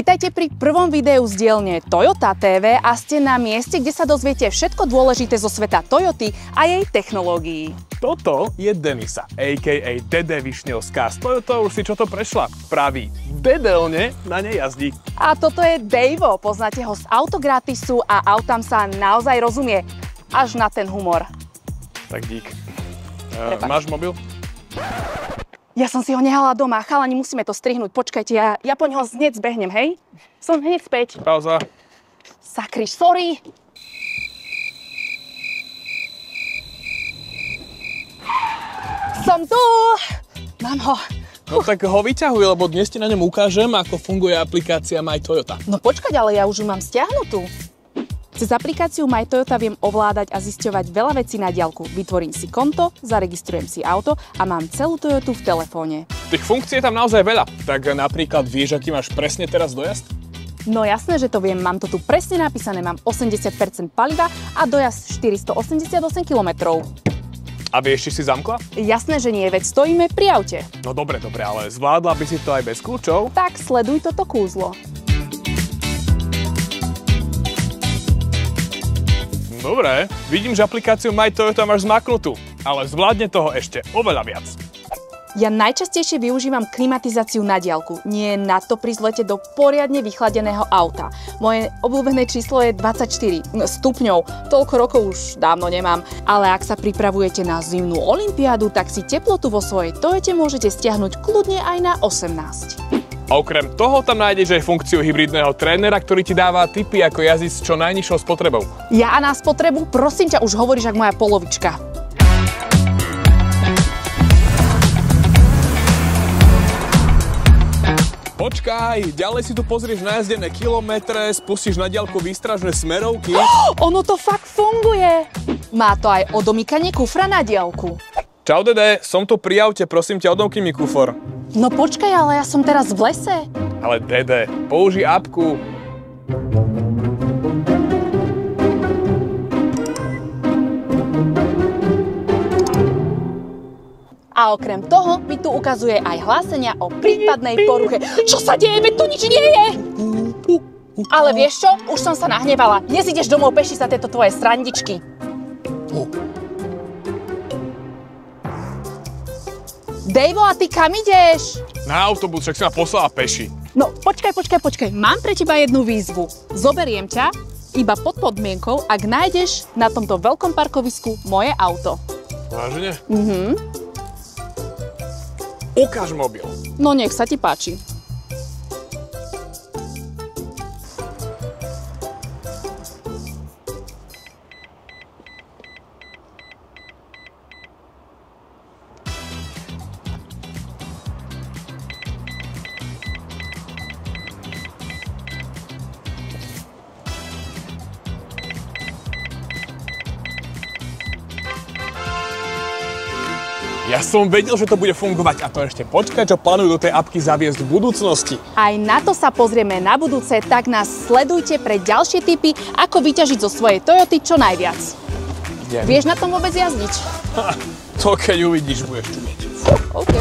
Vitajte pri prvom videu z dielne Toyota TV a ste na mieste, kde sa dozviete všetko dôležité zo sveta Toyoty a jej technológií. Toto je Denisa, a.k.a. Dede Višňovská. Z Toyota už si čo to prešla. Praví dedelne na nej jazdí. A toto je Dejvo, poznáte ho z Autogratisu a autám sa naozaj rozumie. Až na ten humor. Tak dík. Máš mobil? Ja som si ho nehala doma. Chalani, musíme to strihnúť. Počkajte, ja po ňoho hneď zbehnem, hej? Som hneď späť. Pauza. Sakryš, sorry. Som tu! Mám ho. No tak ho vyťahuj, lebo dnes ti na ňom ukážem, ako funguje aplikácia My Toyota. No počkať, ale ja už ju mám stiahnutú. Cez aplikáciu My Toyota viem ovládať a zisťovať veľa vecí na diaľku. Vytvorím si konto, zaregistrujem si auto a mám celú Toyotu v telefóne. Tých funkcií je tam naozaj veľa. Tak napríklad vieš, aký máš presne teraz dojazd? No jasné, že to viem. Mám to tu presne napísané. Mám 80% paliva a dojazd 488 km. A vieš, či si zamkla? Jasné, že nie, veď stojíme pri aute. No dobre, ale zvládla by si to aj bez kľúčov? Tak sleduj toto kúzlo. Dobre, vidím, že aplikáciu My Toyota máš zmaknutú, ale zvládne toho ešte oveľa viac. Ja najčastejšie využívam klimatizáciu na diaľku. Nie na to pri zlete do poriadne vychladeného auta. Moje obľúbené číslo je 24 stupňov. Toľko rokov už dávno nemám. Ale ak sa pripravujete na zimnú olympiádu, tak si teplotu vo svojej Toyote môžete stiahnuť kľudne aj na 18. A okrem toho tam nájdeš aj funkciu hybridného trénera, ktorý ti dáva tipy, ako jazdiť s čo najnižšou spotrebou. Ja na spotrebu? Prosím ťa, už hovoríš ako moja polovička. Počkaj, ďalej si tu pozrieš najazdené kilometre, spustíš na diaľku výstražné smerovky. Ono to fakt funguje. Má to aj odomýkanie kufra na diaľku. Čau Dede, som tu pri aute, prosím ťa, odomkni mi kufor. No počkaj, ale ja som teraz v lese. Ale Dede, použij apku. A okrem toho mi tu ukazuje aj hlásenia o prípadnej poruche. Čo sa deje? Veď tu nič nie je! Ale vieš čo? Už som sa nahnevala. Dnes ideš domov peši za tieto tvoje srandičky. Dejvo, a ty kam ideš? Na autobus, však si ma poslala peši. No, počkaj. Mám pre teba jednu výzvu. Zoberiem ťa iba pod podmienkou, ak nájdeš na tomto veľkom parkovisku moje auto. Vážne? Mhm. Ukáž mobil. No nech sa ti páči. Ja som vedel, že to bude fungovať, a to ešte počkaj, čo plánujú do tej apky zaviesť v budúcnosti. Aj na to sa pozrieme na budúce, tak nás sledujte pre ďalšie tipy, ako vyťažiť zo svojej Toyoty čo najviac. Vieš na tom vôbec jazdiť? To keď uvidíš, budeš čumiť. OK.